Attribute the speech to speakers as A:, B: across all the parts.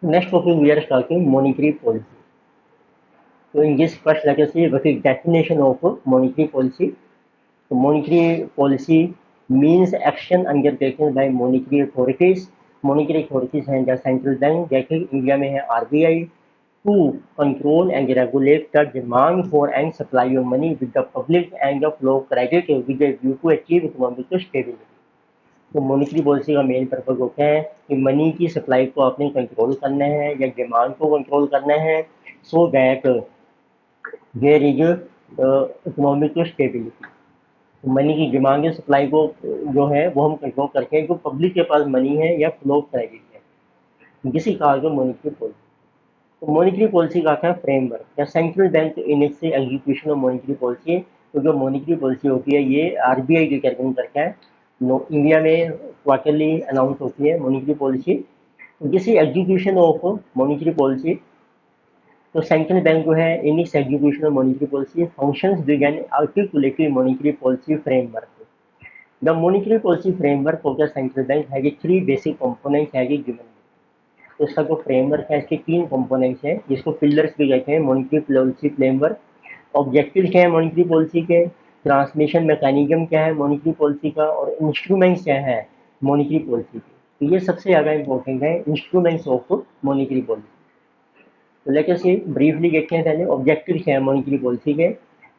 A: Next topic we are talking monetary policy. So in this first let us see what is definition of monetary policy. So monetary policy means action undertaken by monetary authorities. Monetary authorities हैं the central bank जैसे India में है RBI to control and regulate the demand for and supply of money with the public and the flow of credit with a view to achieve economic stability. तो monetary policy का main purpose होता है कि money की supply को आपने control करना है या डिमांड को कंट्रोल करना है so that there is economic stability. Money की डिमांड या सप्लाई को जो है वो हम कंट्रोल करके जो पब्लिक के पास मनी है या फ्लो ऑफ क्रेडिट है जिसे कहा गया मॉनेटरी पॉलिसी। तो मॉनेटरी पॉलिसी का क्या फ्रेमवर्क या central bank in its execution of monetary policy. तो जो मॉनेटरी पॉलिसी होती है ये आरबीआई डिटरमिन करता है। इंडिया में क्वार्टरली अनाउंस होती है मॉनेटरी पॉलिसी। तो जिस एग्जीक्यूशन ऑफ मॉनेटरी पॉलिसी तो सेंट्रल बैंक जो है in its execution of monetary policy functions with an articulated monetary policy framework. The monetary policy framework of the central bank has three basic components has given. तो इसका जो framework है इसके तीन components हैं जिसको पिलर्स भी कहते हैं मॉनेटरी पॉलिसी फ्रेमवर्क। ऑब्जेक्टिव्स क्या है मॉनेटरी पॉलिसी के, ट्रांसमिशन मैकेनिज्म क्या है मॉनेटरी पॉलिसी का और इंस्ट्रूमेंट्स क्या है मॉनेटरी पॉलिसी के। तो ये सबसे ज़्यादा इंपॉर्टेंट है इंस्ट्रूमेंट्स ऑफ मॉनेटरी पॉलिसी। तो लेकर से ब्रीफली देखते हैं पहले ऑब्जेक्टिव्स क्या है मॉनेटरी पॉलिसी के।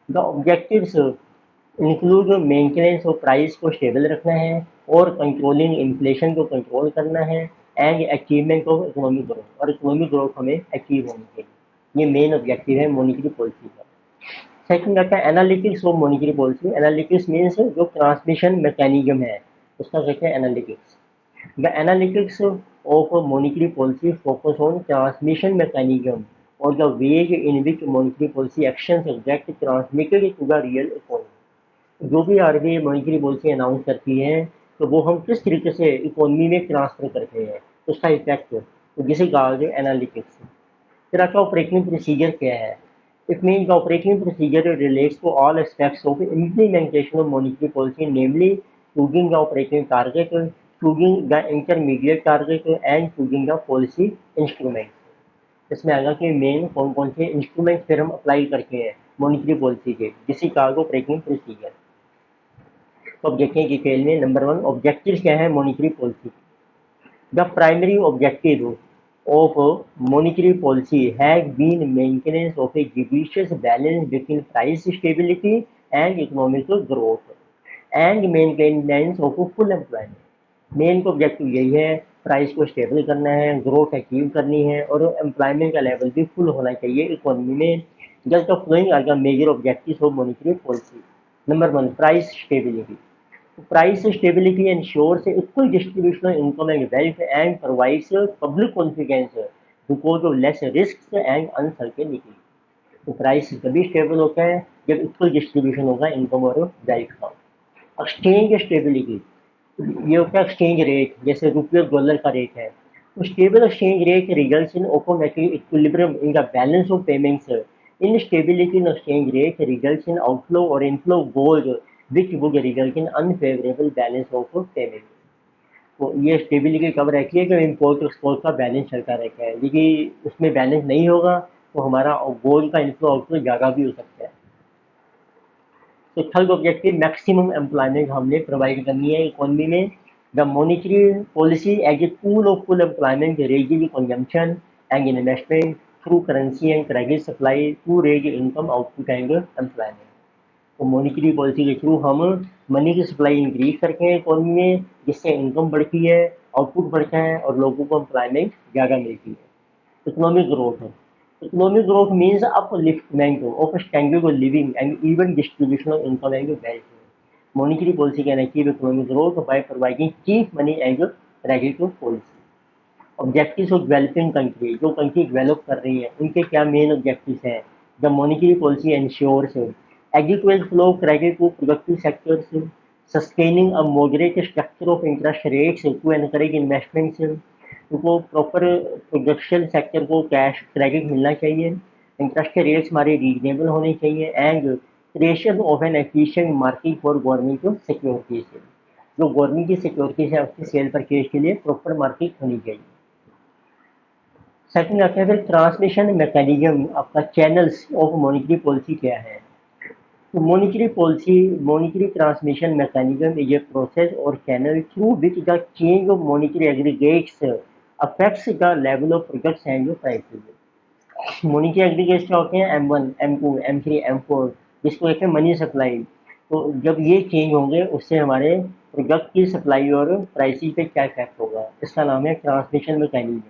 A: The objectives include maintenance of price को स्टेबल रखना है और कंट्रोलिंग इन्फ्लेशन को कंट्रोल करना है and achievement of economic growth और इकोनॉमिक ग्रोथ हमें अचीव होनी चाहिए। ये मेन ऑब्जेक्टिव है मॉनेटरी पॉलिसी का। सेकंड आता है analytics of monetary policy. Analytics means जो ट्रांसमिशन मैकेनिज्म है उसका कहते हैं analytics. The analytics of monetary policy focus on transmission mechanism और the ways in which monetary policy action exact transmitted to the real economy. जो भी RBI monetary policy announce करती है तो वो हम किस तरीके से इकोनॉमी में ट्रांसफर करते हैं उसका इफेक्ट तो जिसे कहा गया एनालिटिक्स। फिर आपका ऑपरेटिंग प्रोसीजर क्या है। It mean the operating procedure relates to all aspects of implementation of monetary policy namely choosing the operating target, choosing the intermediate target and choosing the policy instrument. इसमें आएगा कि main कौन कौन से instrument फिर हम अप्लाई करते हैं मॉनेटरी पॉलिसी के जिसे कहा गया ऑपरेटिंग प्रोसीजर। तो अब देखते हैं डिटेल में। नंबर वन ऑब्जेक्टिव क्या है monetary policy. The primary objective of monetary policy has been maintenance of a judicious balance between price stability and economic growth and maintenance of full employment। Main को objective यही है price को stable करना है, growth achieve करनी है और employment का लेवल भी फुल होना चाहिए इकोनॉमी में। Just of flowing are the major objectives of monetary policy. Number one price stability. Price stability ensures equal distribution of income and wealth and provides public confidence because of less risks and uncertainty। तो price तभी stable होता है जब equal distribution होगा income और wealth का। Exchange stability ये होता है एक्सचेंज रेट, जैसे रुपये और डॉलर का रेट है। तो stable exchange rate results in automatic equilibrium in the balance of payments. Instability in exchange rate results in outflow or inflow of gold, which would result in unfavorable balance of payment। तो ये stability कब रहती है जब import export का balance चलता रहता है, यदि उसमें बैलेंस नहीं होगा तो हमारा गोल्ड का इनफ्लो आउटफ्लो ज़्यादा भी हो सकता है। तो थर्ड ऑब्जेक्टिव मैक्सिमम एम्प्लॉयमेंट हमने प्रोवाइड करनी है इकोनॉमी में। The monetary policy as a tool of full employment raising consumption and investment through currency and credit supply to raise income output and employment. तो मॉनेटरी पॉलिसी के through हम money की supply increase करते हैं economy में जिससे income बढ़ती है, आउटपुट बढ़ता है और लोगों को एम्प्लॉयमेंट ज़्यादा मिलती है। इकोनॉमिक ग्रोथ है। Economic growth means upliftment of standard of living and even distribution of income and wealth. Monetary policy कहना चाहिए economic growth by providing cheap money and credit policy. Objectives of developing country, जो country develop कर रही है उनके क्या main objectives हैं। The monetary policy ensures adequate flow of credit to productive sectors, sustaining a moderate structure of interest rates to encourage investments. उनको proper production sector को cash credit मिलना चाहिए, इंटरेस्ट के रेट्स हमारे रीजनेबल होने चाहिए and creation of N efficient market for government securities. जो government की सिक्योरिटीज है उसकी सेल परचेज के लिए प्रॉपर मार्केट होनी चाहिए। सेकंड आता है फिर ट्रांसमिशन मैकेनिज्म, आपका चैनल्स ऑफ मॉनेटरी पॉलिसी क्या है। तो monetary transmission mechanism is a process और channel through which the change of monetary aggregates affects the level of products and prices. Monetary aggregates क्या होते हैं, M1, M2, M3, M4, जिसको कहते हैं मनी सप्लाई। तो जब ये चेंज होंगे उससे हमारे प्रोडक्ट की सप्लाई और प्राइसिंग पे क्या इफेक्ट होगा, इसका नाम है transmission mechanism.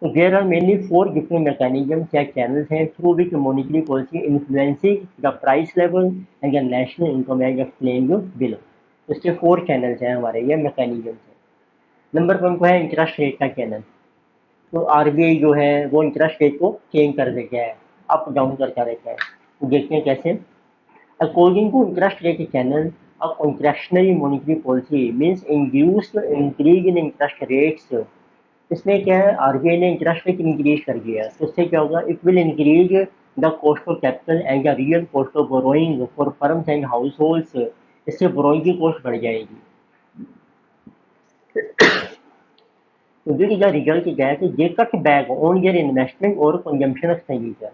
A: So there are mainly four different mechanisms या channels हैं through which monetary policy influencing the price level and the national income as explained below। इसके फोर चैनल्स हैं हमारे, ये मैकेनिज्म है। नंबर वन को है इंटरेस्ट रेट का चैनल। तो आरबीआई जो है वो इंटरेस्ट रेट को चेंज कर देता है, अप डाउन करता रहता है। तो देखते हैं कैसे। According to interest rate channel, a contractionary monetary policy means induced increase in interest rates। इसमें क्या है, आरबीआई ने इंटरेस्ट रेट इंक्रीज कर दिया, तो उससे क्या होगा, it will increase the cost of capital and the real cost of borrowing for firms and house holds. इससे बोरोइंग की कॉस्ट बढ़ जाएगी। तो this is the result that they cut back on their investment और consumption expenditure.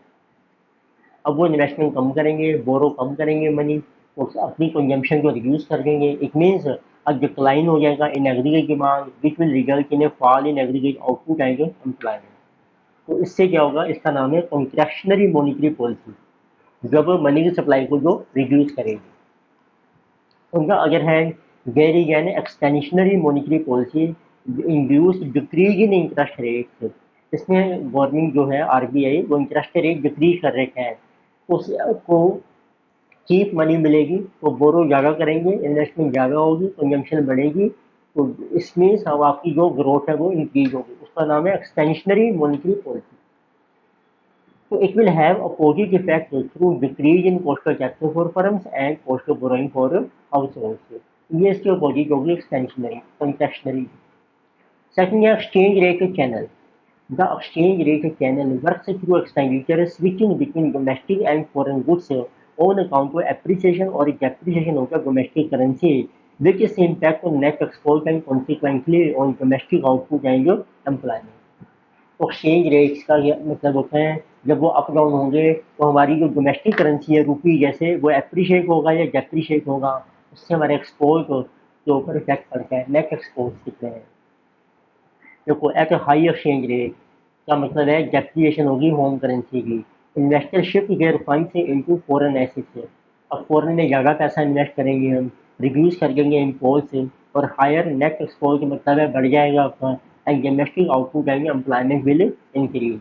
A: अब वो investment कम करेंगे, बोरो कम करेंगे मनी, और अपनी कंजम्पशन को रिड्यूस कर देंगे। इट मीन्स अब डिक्लाइन हो जाएगा in aggregate demand which will result in a fall in aggregate output and employment. तो इससे क्या होगा, इसका नाम है कॉन्ट्रैक्शनरी मॉनेटरी पॉलिसी, जब मनी की सप्लाई को जो रिड्यूस करेगी। उनका अगर है there is an expansionary monetary policy induce decrease in interest rate. इसमें गवर्नमेंट जो है आरबीआई वो इंटरेस्ट रेट डिक्रीज कर रखे हैं, उसको चीप मनी मिलेगी तो बोरो ज़्यादा करेंगे, इन्वेस्टमेंट ज़्यादा होगी, कंजम्पशन बढ़ेगी। तो इसमें सब आपकी जो ग्रोथ है वो इंक्रीज होगी, उसका नाम है expansionary monetary policy. So it will have a positive effect through decrease in cost of capital for firms and cost of borrowing for households। ये इसके अपोजिट होगी एक्सटेंशनरी कॉन्ट्रैक्शनरी। सेकंड है exchange rate channel. The exchange rate channel works through expenditure switching between domestic and foreign goods on account of appreciation और depreciation of the domestic currency which is impact on net export and consequently on domestic output and employment। Exchange rates का ये मतलब होता है, जब वो up down होंगे तो हमारी जो डोमेस्टिक करेंसी है रुपी जैसे, वो अप्रिशिएट होगा या डेप्रिशिएट होगा, उससे हमारे एक्सपोर्ट के ऊपर इफेक्ट पड़ता है। नेट एक्सपोर्ट कितने हैं, देखो एट हाई एक्सचेंज रेट का मतलब है डेप्रिसिएशन होगी होम करेंसी की। Investor shift there funds into foreign assets. अब फॉरेन में ज़्यादा पैसा इन्वेस्ट करेंगे हम, रिड्यूस कर देंगे इम्पोर्ट से, और हायर नेट एक्सपोर्ट का मतलब है बढ़ जाएगा आपका, and domestic output and employment will increase.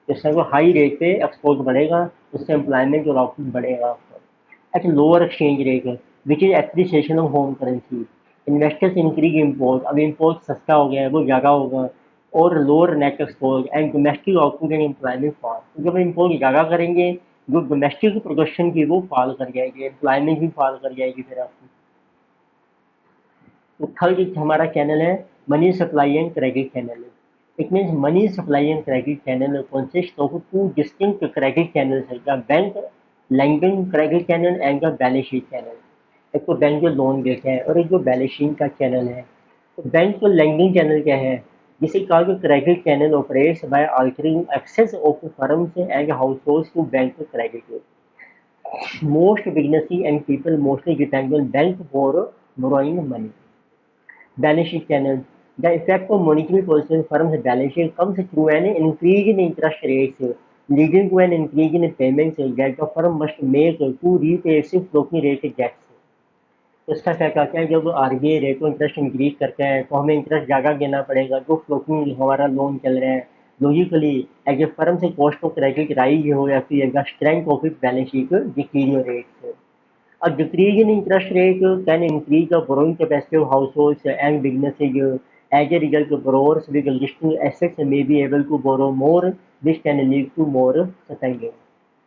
A: जिससे वो हाई रेट पे एक्सपोर्ट बढ़ेगा, उससे एम्प्लॉयमेंट और आउटपुट बढ़ेगा आपका। At lower exchange rate which is appreciation of home currency, investors increase import. अब इम्पोर्ट सस्ता हो गया है, वो ज़्यादा होगा, और lower net export and domestic output and employment fall. तो जब इम्पोर्ट ज़्यादा करेंगे, जो डोमेस्टिक प्रोडक्शन की वो फॉल कर जाएगी, एम्प्लॉयमेंट भी फॉल कर जाएगी फिर आपकी। तो थर्ड हमारा चैनल है money supply and credit channel. It means money supply and credit channel consist of two distinct credit channels है, the bank lending credit channel and the balance sheet channel. एक तो बैंक जो loan देते हैं और एक जो बैलेंस शीट का चैनल है। तो बैंक को लैंडिंग चैनल क्या है, जिसे कहा कि credit channel operates by altering access of firms and households to bank credit. Most businesses and people mostly depend on bank for borrowing money। Balance sheet channel. The effect of monetary policy on firm's balance sheet comes through an increase in interest rates, leading to an increase in payments that the firm must make to repay its floating rate debts। तो इसका क्या कहते हैं, जब RBI rate को interest increase करता है तो हमें इंटरेस्ट ज़्यादा देना पड़ेगा, जो फ्लोटिंग हमारा लोन चल रहा है। लॉजिकली एज ए फर्म से कॉस्ट ऑफ क्रेडिट राइज हो जाती है, strength of it balance sheet deteriorates. A decrease in interest rate can increase the borrowing capacity of households and businesses. As a result, borrowers with existing assets may be able to borrow more, which can lead to more spending।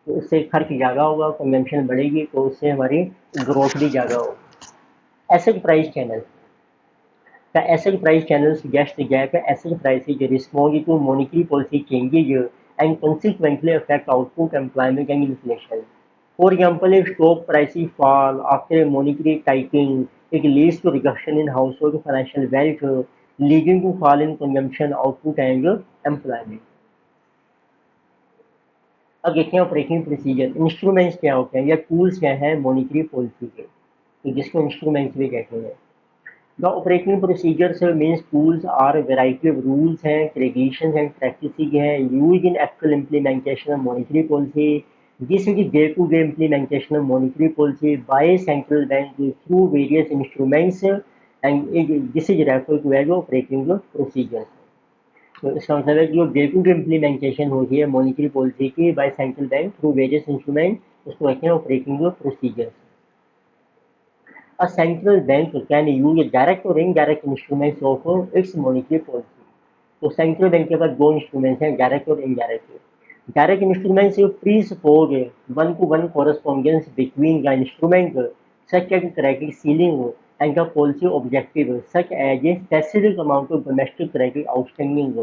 A: तो इससे खर्च ज़्यादा होगा, consumption बढ़ेगी, तो उससे हमारी growth भी ज़्यादा होगी। Asset price channel. The asset price channel suggests that asset prices respond to monetary policy changes and consequently affect output, employment, and inflation. For example, if stock prices fall after a monetary tightening, it leads to reduction in household financial wealth. leading to fall in consumption, output and employment. अब देखते हैं operating procedure, instruments क्या होते हैं या tools क्या हैं monetary policy के, तो जिसको इंस्ट्रूमेंट्स भी कहते हैं। The operating procedures means tools are variety of rules हैं, रेगुलेशंस एंड प्रैक्टिसेस हैं used in actual implementation of monetary policy. This is day to day implementation of monetary policy by central bank through various instruments and this is refer to as operating procedures. तो इसका मतलब है कि जो day to day implementation होती है monetary policy की bye central bank through various instrument, उसको कहते हैं operating procedures. A central bank can use direct or indirect instruments of its monetary policy. तो सेंट्रल बैंक के पास दो इंस्ट्रूमेंट्स हैं, डायरेक्ट और indirect. Direct instruments presuppose one to one correspondence between the instrument such as credit ceiling and the policy objective such as a specific amount of domestic credit outstanding,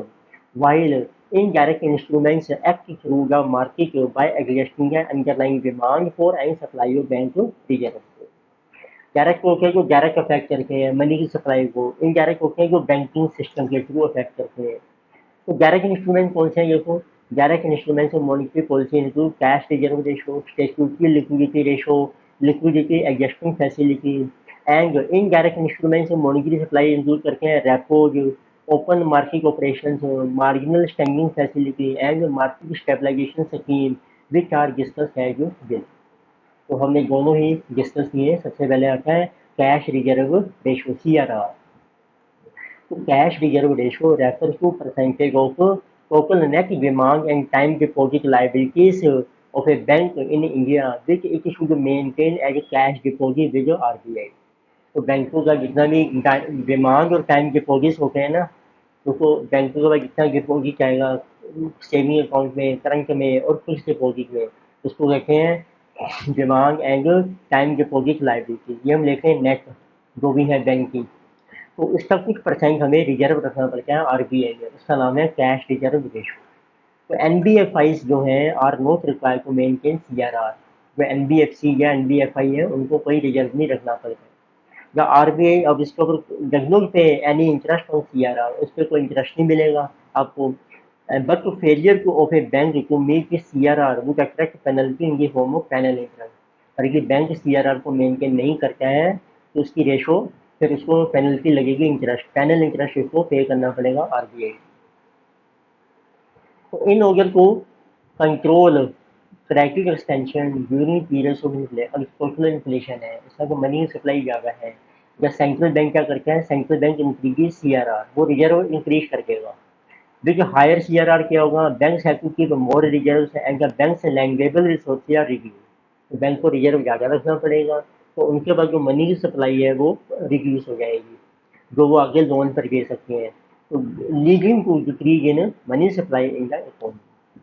A: while indirect instruments act through the market by adjusting the underlying demand for and supply of bank reserves। Direct होते हैं जो direct affect करते हैं money की supply को, indirect होते हैं जो बैंकिंग सिस्टम के थ्रू अफेक्ट करते हैं। तो डायरेक्ट इंस्ट्रूमेंट कौन से हैं? देखो, direct instruments of monetary policy include cash reserve ratio, statutory liquidity ratio, liquidity adjustment facility. And indirect instruments of monetary supply include करते हैं repos, open market operation, marginal standing facility and market stabilisation scheme which are discussed as bill. तो हमने दोनों ही discuss किए। सबसे पहले आता है कैश रिजर्व रेशो, CRR। तो cash reserve ratio refers to percentage of total net demand and time deposit liabilities of a bank in India which it should maintain as cash deposit with RBI। तो बैंकों का जितना भी demand और time deposit होते हैं ना, तो बैंकों का जितना डिपॉजिट आएगा सेविंग अकाउंट में, करंट में और फिक्स डिपॉजिट में, उसको कहते हैं demand and time deposit liability. ये हम लेते हैं नेट जो भी है बैंक की। तो इसका कुछ परसेंट हमें रिजर्व रखना पड़ता है RBI में, उसका नाम है कैश रिजर्व रेशो। तो NBFIs जो हैं are not required to maintain CRR। जो NBFC या NBFI है उनको कोई रिजर्व नहीं रखना पड़ता। या RBI अब इसके ऊपर does not pay any interest on CRR, उस पर कोई इंटरेस्ट नहीं मिलेगा आपको। But failure to of a bank to meet the CRR would attract penalty in the form of penal interest. और यदि बैंक CRR को मेंटेन नहीं करता है तो उसकी रेशो, फिर उसको पेनल्टी लगेगी, इंटरेस्ट, पैनल इंटरेस्ट उसको पे करना पड़ेगा RBI। तो इन ऑर्डर को control credit extension during periods of social inflation है, इसका तो मनी सप्लाई ज़्यादा है। जब सेंट्रल बैंक क्या करता है, सेंट्रल बैंक इंक्रीज CRR, वो रिजर्व इंक्रीज कर देगा। देखिए हायर CRR क्या होगा, banks have to keep more reserves and the banks lendable resources are reduce. तो बैंक को रिजर्व ज़्यादा रखना पड़ेगा, तो उनके पास जो मनी की सप्लाई है वो रिड्यूस हो जाएगी, जो वो आगे लोन पर दे सकते हैं। तो leading to decrease in money supply in the economy,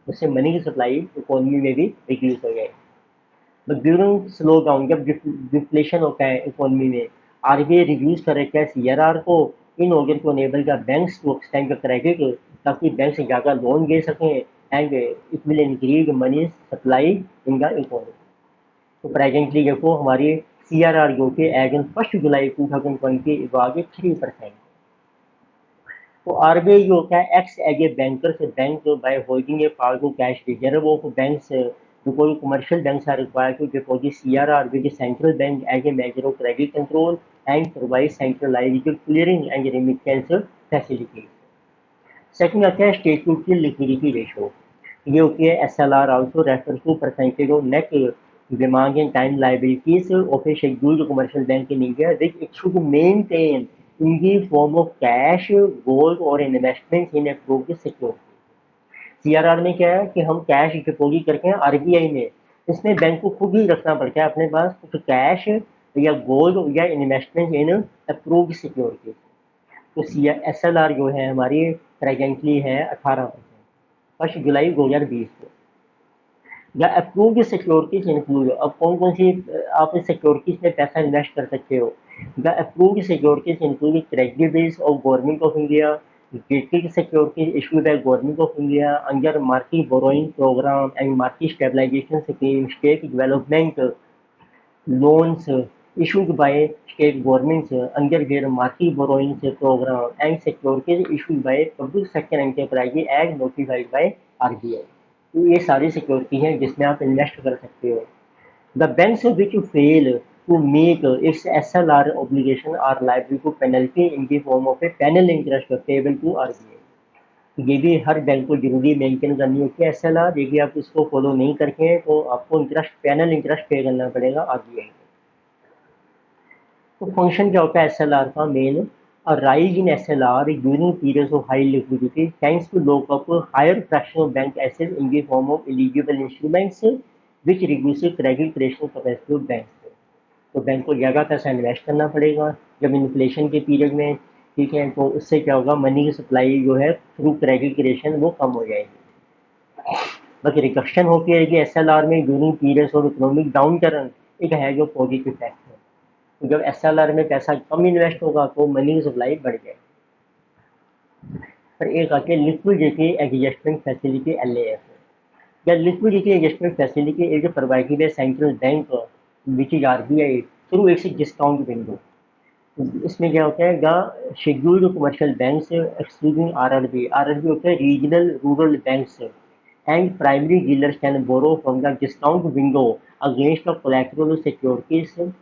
A: उससे मनी की सप्लाई इकोनॉमी में भी रिड्यूस हो जाएगी। बट ड्यूरिंग स्लो डाउन, जब डिफ्लेशन होता है इकोनॉमी में, RBI रिड्यूस कर रखा है CRR को इन ऑर्डर को एनेबल का बैंक्स टू एक्सटेंड क्रेडिट, ताकि बैंक से ज़्यादा लोन दे सकें and it will increase money supply in the economy. तो प्रेजेंटली देखो हमारी CRR जो कि एज ऑन 1 जुलाई 2020 वाज 3%। तो RBI जो होता है एक्ट्स एज ए बैंकर से bank by holding A part of cash reserve of banks, because commercial banks are required to deposit CRR with the central bank as a measure of credit control and provide centralized clearing and remittance facilities। Second आता है statutory liquidity ratio, ये होती है SLR, also refers to percentage of net demand and time liabilities of a scheduled commercial bank in India which it should maintain in the form of cash, gold or investments in approved security। CRR में क्या है कि हम cash deposit करते हैं RBI में, इसमें bank को खुद ही रखना पड़ता है अपने पास कुछ कैश या गोल्ड या इन्वेस्टमेंट इन अप्रूव्ड सिक्योरिटी। तो SLR जो है हमारी प्रेजेंटली है 18%, 1 जुलाई 2020 को। या अप्रूव्ड सिक्योरिटीज इंक्लूड, अब कौन कौन सी आप इस सिक्योरिटीज में पैसा इन्वेस्ट कर सकते हो। The approved securities include treasury bills of government of India, credit securities issued by government of India under market borrowing programme and market stabilisation scheme, state development loans issued by state governments under their market borrowing program and securities issued by public sector enterprises as notified by RBI। तो ये सारी security हैं जिसमें आप invest कर सकते हो। The banks which fail to meet its SLR obligation are liable to penalty in the form of a penal interest payable to RBI। ये भी हर बैंक को जरूरी मेंटेन करनी होती है SLR। यदि आप इसको फॉलो नहीं करते हैं तो आपको इंटरेस्ट, पेनल इंटरेस्ट पे करना पड़ेगा RBI को। तो फंक्शन क्या होता है SLR का main? A rise in SLR during periods of high liquidity tends to lock up higher fraction of bank assets in the form of eligible instruments which reduces credit creation capacity of banks। तो bank को ज़्यादा पैसा invest करना पड़ेगा जब inflation के period में, ठीक है, तो उससे क्या होगा, मनी की सप्लाई जो है थ्रू क्रेडिट क्रिएशन वो कम हो जाएगी। बाकी रिडक्शन होती रहेगी SLR में during periods of economic down turn, एक है जो पॉजिटिव इफेक्ट है। तो जब SLR में पैसा कम इन्वेस्ट होगा तो मनी की सप्लाई बढ़ जाएगी। पर एक आके लिक्विडिटी एडजस्टमेंट फैसिलिटी LAF। या liquidity adjustment facility is provided by central bank which is RBI through its discount window. इसमें क्या होता है, the scheduled commercial banks excluding RRB होता है regional rural banks and primary dealers can borrow from the discount window against the collateral securities.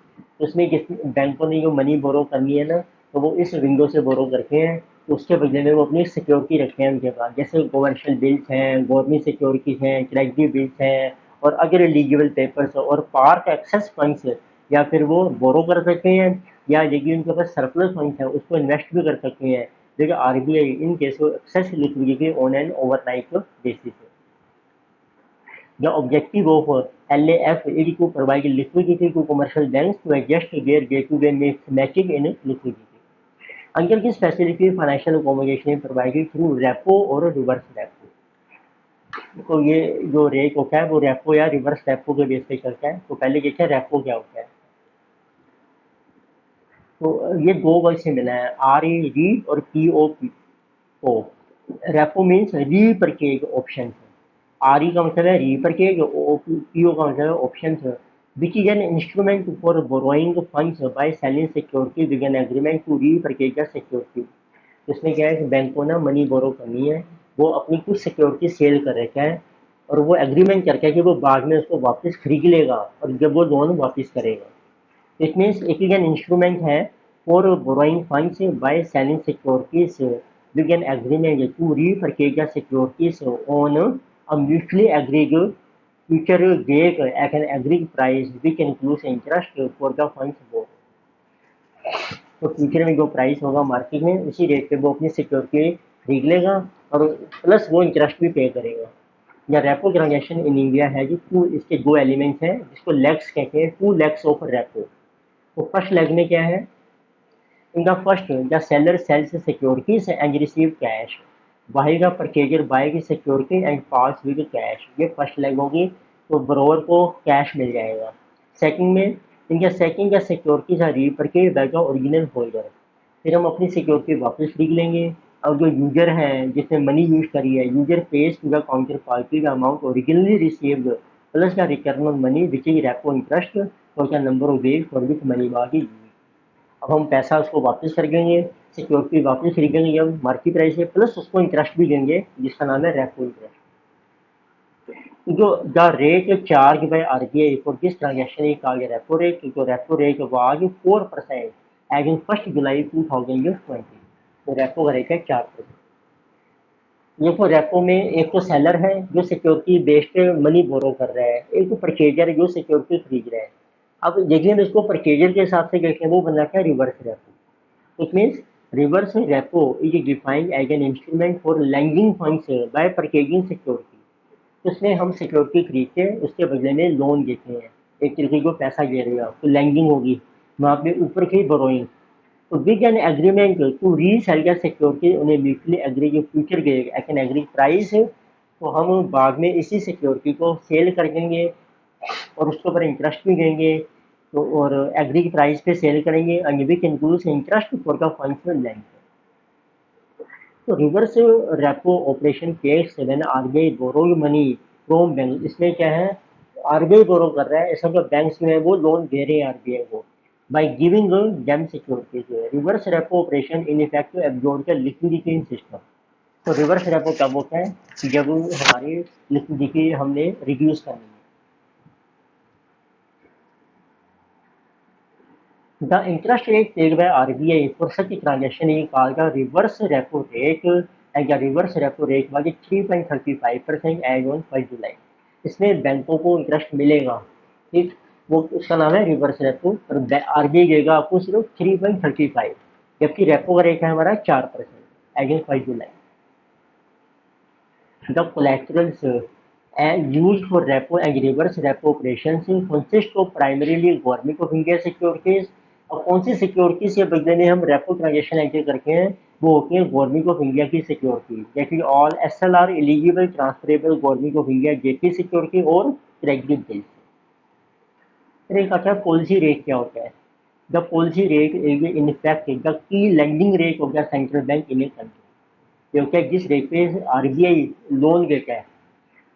A: उसमें जिस बैंकों ने जो मनी बोरो करनी है ना, तो वो इस विंडो से बोरो करते हैं, तो उसके बदले में वो अपनी सिक्योरिटी रखते हैं उनके पास, जैसे कमर्शियल बिल्स हैं, गवर्नमेंट सिक्योरिटीज हैं, ट्रेजरी बिल्स हैं और अदर एलिजिबल पेपर्स और पार्क एक्सेस फंड्स, या फिर वो बोरो कर सकते हैं या यदि उनके पास सरप्लस फंड्स है उसको इन्वेस्ट भी कर सकते हैं। देखिए RBI in case of access liquidity on an overnight basis. The objective of LAF is to provide liquidity to commercial banks to adjust their day-to-day matching in liquidity. Under this facility, financial accommodation is provided through repo और reverse repo. तो ये जो rate होता है वो repo या reverse repo के base पे चलता है। तो पहले देखिए रेपो क्या होता है। तो ये दो वर्ड से मिला है, RE और POP। ओ रेपो मीन्स री परचेज ऑप्शन। RE का मतलब है री परचेज, PO का मतलब है option, which is an instrument for borrowing funds by selling security with an agreement to repurchase the security. इसमें क्या है कि बैंक को ना मनी बोरो करनी है, वो अपनी कुछ सिक्योरिटी सेल कर रखा है और वो एग्रीमेंट करके है कि वो बाद में उसको वापस खरीद लेगा और जब वो लोन वापस करेगा। It means it is an instrument है for borrowing funds by selling securities with an agreement to repurchase the securities on a mutually agreed future date at an agreed price which includes interest for the funds borrowed। तो future में जो price होगा market में उसी rate पे वो अपनी security खरीद लेगा और प्लस वो इंटरेस्ट भी पे करेगा। या रेपो ट्रांजेक्शन इन इंडिया है जी, टू इसके दो एलिमेंट्स हैं जिसको लेग्स कहते हैं, 2 लेग्स ऑफ रेपो। तो फर्स्ट लेग में क्या है, in the first the seller sells securities and receive cash, while the purchaser buys security and parts with cash। ये फर्स्ट लेग होगी, तो ब्रोअर को कैश मिल जाएगा। सेकंड में इनका सेकंड या securities are repurchase by the original holder. फिर हम अपनी सिक्योरिटी वापस खरीद लेंगे। अब जो यूजर है जिसने मनी यूज करी है, user pays to the counter party the amount originally received plus the return on money which is repo interest for the number of days for which money was used. अब हम पैसा उसको वापस कर देंगे, security वापस खरीदेंगे जब मार्केट प्राइस है, प्लस उसको इंटरेस्ट भी देंगे जिसका नाम है रेपो इंटरेस्ट। जो the rate charge by RBI for this transaction is called repo rate. तो repo rate was 4% as in 1 July 2020। तो रेपो का रेट है 4%। ये तो रेपो में एक तो सेलर है जो सिक्योरिटी बेस्ड मनी बोरो कर रहा है, एक तो परचेजर है जो सिक्योरिटी खरीद रहा है। अब देखिए हम इसको परचेजर के हिसाब से देखें, वो बनाता है reverse repo. It means reverse repo is defined as an instrument for lending funds by purchasing security. तो उसमें हम सिक्योरिटी खरीदते हैं, उसके बदले में लोन देते हैं, एक तरीके को पैसा दे रहे हो, तो लेंडिंग होगी, वहाँ पे ऊपर की बोरोइंग। तो with an agreement to resell the security उन्हें म्यूचुअली एग्री जो फ्यूचर के एट एन एग्री प्राइस, तो हम बाद में इसी सिक्योरिटी को सेल कर देंगे और उसके ऊपर इंटरेस्ट भी देंगे, तो और एग्री की प्राइस पे सेल करेंगे and which includes interest for the funds lent. तो reverse repo operation case when RBI borrow money from bank. इसमें क्या है, RBI बोरो कर रहा है, ऐसा तो बैंक में वो लोन दे रहे हैं RBI को, by giving them securities. Reverse repo operation in effect to absorb the liquidity in system. तो रिवर्स रेपो कब होता है कि जब हमारी लिक्विडिटी हमने रिड्यूस करनी है. The interest rate paid by RBI for such transaction is called the reverse repo rate, and the reverse repo rate was 3.35% as on 1 जुलाई. इसमें बैंकों को इंटरेस्ट मिलेगा, ठीक, वो उसका नाम है रिवर्स रेपो, और आरबीआई देगा आपको सिर्फ 3.35, जबकि रेपो का रेट है हमारा 4% as on 5 July. The collaterals used for repo and reverse repo operations consist of primarily Government of India securities. और कौन सी सिक्योरिटी के बदले में हम रेपो ट्रांजेक्शन एंटर करते हैं, वो होती है गवर्नमेंट ऑफ इंडिया की सिक्योरिटी, जैसे all SLR eligible transferable government of India JP security और ट्रेजरी बिल्स. फिर एक आता है पॉलिसी रेट. क्या होता है? The policy rate is in effect the key lending rate of the central bank in a country. ये होता है जिस रेट पे आरबीआई लोन देता है.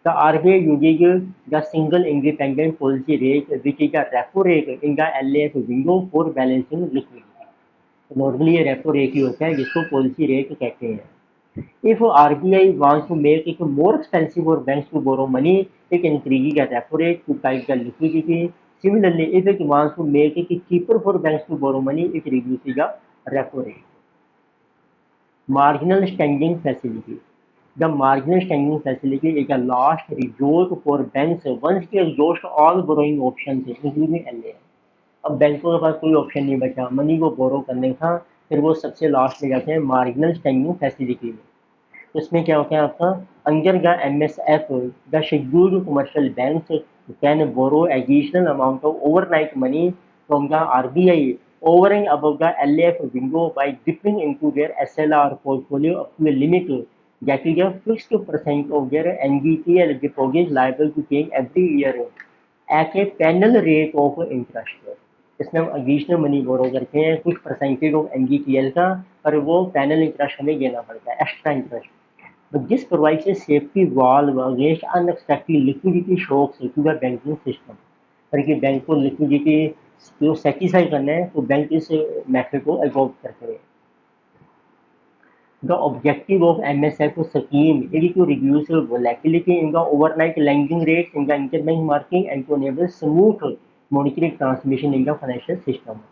A: The RBI uses the single independent policy rate, which is the repo rate in the LAF window for balancing liquidity. Normally ये repo rate ही होता है जिसको policy rate कहते हैं. If RBI wants to make it more expensive for banks to borrow money, it increases the repo rate to tight the liquidity. Similarly, if it wants to make it cheaper for banks to borrow money, it reduces the repo rate. Marginal standing facility. The marginal standing facility is a last resort for banks once they exhaust all borrowing options, including LA. अब बैंकों के पास कोई option नहीं बचा money को बोरो करने का, फिर वो सबसे लास्ट में जाते हैं मार्जिनल स्टैंडिंग फैसिलिटी में. तो इसमें क्या होता है आपका, under the MSF the scheduled commercial banks can borrow additional amount of overnight money from the RBI over and above the LAF window by dipping into their SLR portfolio up to a limit that is a fixed percent of their NDTL deposits liable to change every year at a panel rate of interest. इसमें हम additional money borrow करते हैं कुछ percentage of NDTL का, पर वो panel interest हमें देना पड़ता है, extra interest. But this provides a safety valve against unexpected liquidity shocks to the banking system. ताकि बैंक को लिक्विडिटी को सेटिस्फाई करना है तो बैंक इस मेथड को अडॉप्ट करते हैं. The objective of MSF scheme is to reduce volatility in the overnight lending rates in the interbank market and to enable smooth monetary transmission in the financial system.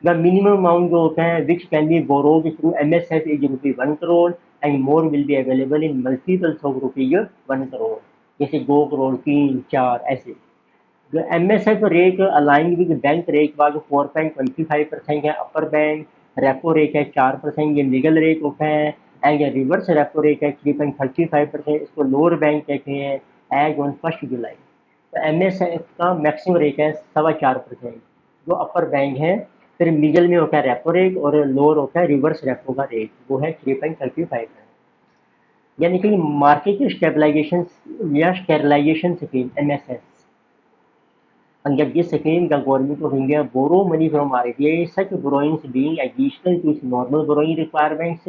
A: The minimum amount जो होता है which can be borrowed through MSF is rupees 1 crore and more will be available in multiples of rupees 1 crore. जैसे 2 करोड़ 3 4 ऐसे. The MSF rate aligned with bank rate was 4.25% है अपर bank, repo rate है 4%, ये middle rate होता है, and ये reverse repo rate है 3.35%, इसको लोअर बैंक कहते हैं एज ऑन 1 जुलाई. तो MSF का मैक्सिमम रेट है 4.25% जो अपर बैंक है. फिर मिडल में होता है रेपो रेट और लोअर होता है रिवर्स रेपो का रेट, वो है 3.35%. यानी कि मार्केट स्टेबलाइजेशन या sterilisation scheme MSF. Under this scheme, the Government of India borrow money from RBI, such borrowings being additional to its normal borrowing requirements,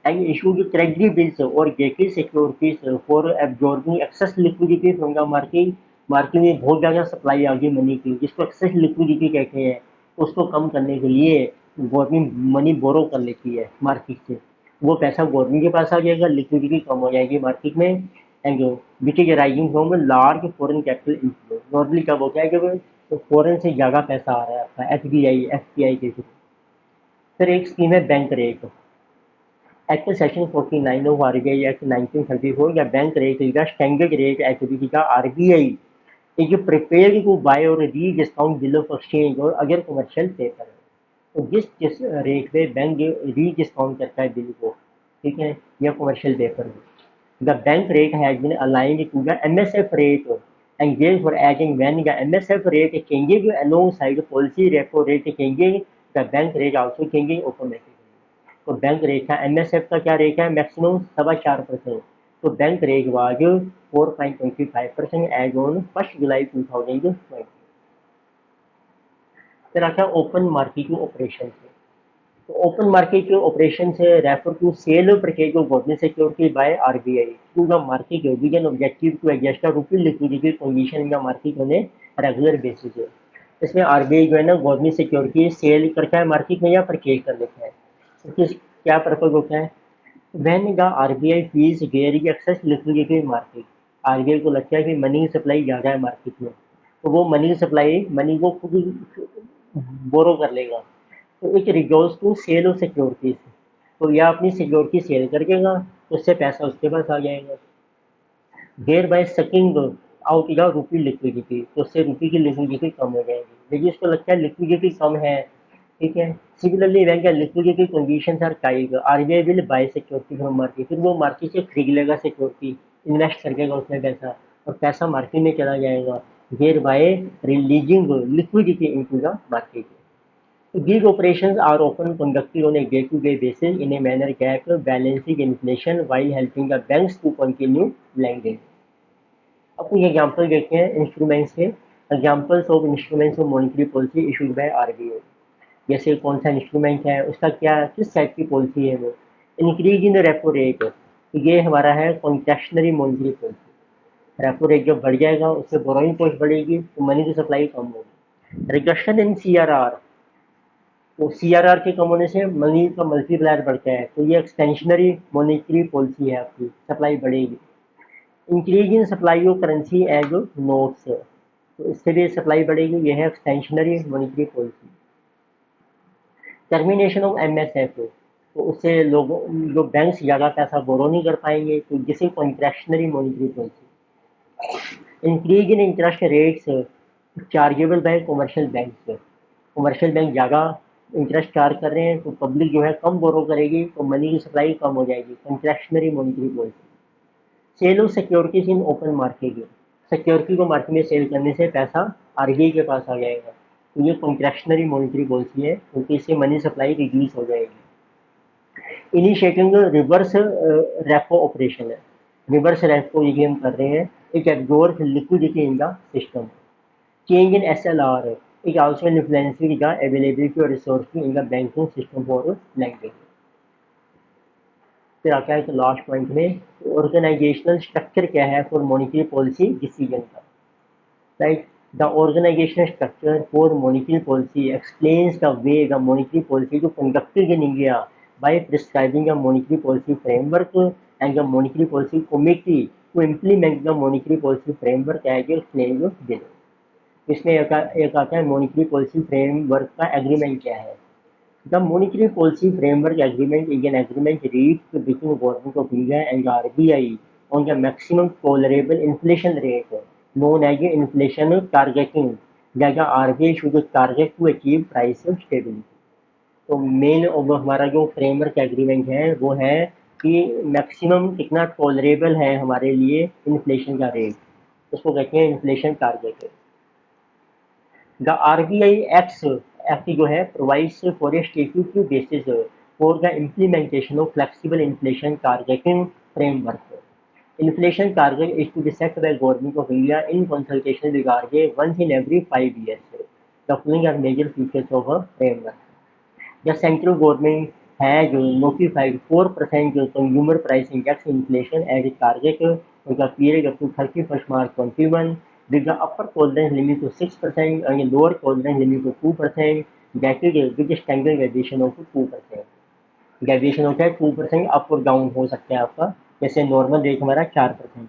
A: and issued treasury bills or JK securities for absorbing excess liquidity from the market. Market में बहुत ज़्यादा supply आ गई money की, जिसको access liquidity कहते हैं, उसको कम करने के लिए गवर्नमेंट मनी बोरो कर लेती है मार्केट से. वो पैसा गवर्नमेंट के पास आ जाएगा, लिक्विडिटी कम हो जाएगी मार्केट में, and which is rising from large foreign capital inflow. Normally कब होता है जब तो फॉरेन से ज़्यादा पैसा आ रहा है आपका एफपीआई के थ्रू. फिर एक स्कीम है bank rate. Act section 49 of RBI act 1934 या bank rate is the standard rate at which the RBI is prepared to buy or rediscount bill of exchange or other commercial paper. तो जिस rate पे bank री discount करता है bill को, ठीक है, या कमर्शियल पेपर को, the bank rate has been aligned to the MSF rate, and therefore as and when the MSF rate changes alongside policy repo rate changes, the bank rate also changes automatically. तो bank rate का MSF का क्या rate है, maximum 4.25%. तो bank rate was 4.25% as on 1 July 2020. फिर आता है open market operation. तो ओपन मार्केट ऑपरेशन से रेफर टू सेल और purchase of government security by RBI through the market with an objective to adjust the rupee liquidity condition in the market on a regular basis. इसमें RBI जो है ना government security cell करता है market में या purchase कर लेता है। तो किस क्या पर्पज होता है? When the RBI feels there is excess liquidity in market, RBI को लगता है कि मनी सप्लाई ज़्यादा है मार्केट में, तो वो मनी को खुद बोरो कर लेगा। तो it resorts to sell of securities, तो या अपनी सिक्योरिटी सेल कर देगा तो उससे पैसा उसके पास आ जाएगा। देयर बाय सकिंग आउट या रुपी लिक्विडिटी, तो उससे रुपी की लिक्विडिटी कम हो जाएगी। लेकिन उसको लगता है लिक्विडिटी कम है, ठीक है। Similarly when the liquidity conditions are tight, RBI will buy security from market, फिर वो मार्केट से खरीद लेगा सिक्योरिटी, इन्वेस्ट कर देगा उसमें पैसा, और पैसा मार्केट में चला जाएगा। There by releasing liquidity into the market. These operations are often conducted on a day-to-day basis in a manner that balances inflation while helping the banks to continue lending. अब कुछ एग्जाम्पल देखते हैं instruments के। Examples of instruments of monetary policy issued by RBI. जैसे कौन सा instrument है, उसका क्या किस टाइप की पॉलिसी है वो। इंक्रीज इन रेपो रेट, तो ये हमारा है contractionary monetary policy. Repo rate जब बढ़ जाएगा उससे बोरोइंग कॉस्ट बढ़ेगी तो मनी की सप्लाई कम होगी। रिडक्शन इन सीआरआर, तो सीआरआर के कम होने से मनी का मल्टीप्लायर बढ़ता है, तो ये एक्सटेंशनरी मॉनेटरी पॉलिसी है, आपकी सप्लाई बढ़ेगी। Increase in supply of currency as notes, तो इससे भी सप्लाई बढ़ेगी, यह है expansionary monetary policy. Termination of MSF, तो उससे लोगों जो बैंक ज़्यादा पैसा बोरो नहीं कर पाएंगे, तो जिसे contractionary monetary policy. Increase in interest rates chargeable bye commercial bank, commercial bank ज़्यादा इंटरेस्ट चार्ज कर रहे हैं तो पब्लिक जो है कम बोरो करेगी, तो मनी की सप्लाई कम हो जाएगी, contractionary monetary policy. Sale of securities in open market, security को मार्केट में सेल करने से पैसा आरबीआई के पास आ जाएगा, तो ये कॉन्ट्रैक्शनरी मॉनेटरी पॉलिसी है, क्योंकि इससे मनी सप्लाई रिड्यूस हो जाएगी। इनिशिएटिंग रिवर्स रेपो ऑपरेशन है, रिवर्स रेपो ये हम कर रहे हैं, it absorb liquidity in the system. Change in SLR, it also influences the availability of resources in the banking system for lending. फिर आता है तो लास्ट पॉइंट में ऑर्गेनाइजेशनल स्ट्रक्चर क्या है फॉर मॉनेटरी पॉलिसी डिसीजन का, right. The organisational structure for monetary policy explains the way the monetary policy to conducted in India by prescribing a monetary policy framework and the monetary policy committee to implement the monetary policy framework as explained below. इसमें एक आता है monetary policy framework का agreement क्या है। The monetary policy framework agreement is an agreement reached between government of India and RBI on the maximum tolerable inflation rate known as inflation targeting that the RBI should target to achieve price stability. तो main हमारा जो framework agreement है वो है कि maximum कितना tolerable है हमारे लिए इन्फ्लेशन का रेट, उसको कहते हैं inflation target. The RBI act जो है provides for a statutory basis for the implementation of flexible inflation targeting framework. Inflation target is to be set by Government of India in consultation with RBI once in every 5 years. The following are major features of a framework. The central government has notified 4% consumer price index inflation as a target for the period up to 31st March 21, with the upper tolerance limit to 6% and a lower tolerance limit to 2%, that is with a standard deviation of 2%. Deviation होता है 2%, up और down हो सकता है आपका, जैसे normal rate हमारा 4%।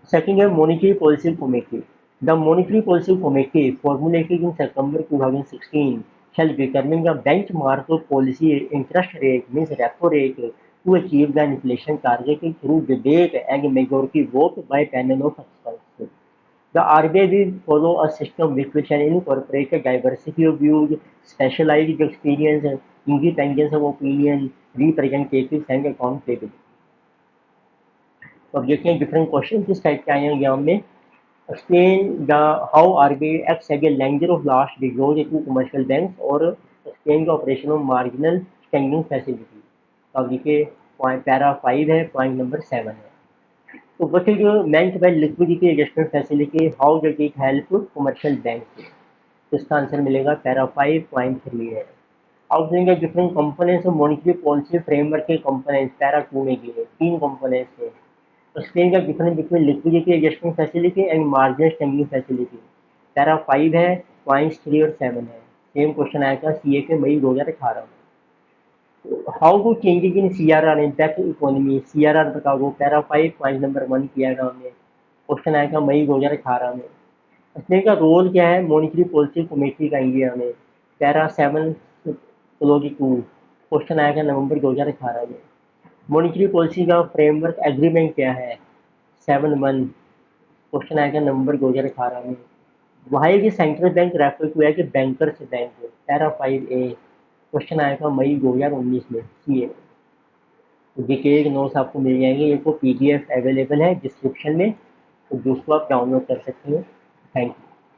A: Second है monetary policy committee. The monetary policy committee formulated in September 2016 shall determine the benchmark of policy interest rate means repo rate to achieve the inflation target through debate and majority vote by panel of experts. The RBI will follow a system which can incorporate a diversity of views, specialized experience, independence of opinion, representatives and accountability. तो अब देखते हैं different question किस type के आए हैं exam में। Explain the how RBI acts as a lender of last resort to commercial bank और explain the operation of marginal standing facility. तो अब देखिए पैरा 5 है, पॉइंट नंबर 7 है। तो what is meant by liquidity adjustment facility? How does it help commercial banks? तो इसका answer मिलेगा पैरा 5.3 है। आउटलाइन के different components of monetary policy framework के कंपोनेंट्स पैरा 2 में दिए 3 कंपोनेंट्स थे। Explain the difference between liquidity adjustment facility and marginal standing facility. Para 5 है, पॉइंट्स 3 और 7 है। सेम क्वेश्चन आएगा सीए के मई 2018 में। How to changes in CRR impact economy, CRR बता दो। पैरा 5 पॉइंट नंबर 1 किया है हमने, क्वेश्चन आएगा मई 2018 में। इसमें का रोल क्या है, मॉनिटरी पॉलिसी कमेटी का इंडिया में। पैरा 7 क्लोज 2, क्वेश्चन आएगा नवंबर 2018 में। मॉनिटरी पॉलिसी का फ्रेमवर्क एग्रीमेंट क्या है, 7-1, क्वेश्चन आएगा नवंबर 2018 में। वाई की सेंट्रल बैंक रेफर किया है कि bankers bank, para 5A, question आएगा मई 2019 में सीए। तो डिटेल्ड नोट्स आपको मिल जाएंगे, ये को पीडीएफ अवेलेबल है डिस्क्रिप्शन में, तो दोस्तों आप डाउनलोड कर सकते हो। Thank you.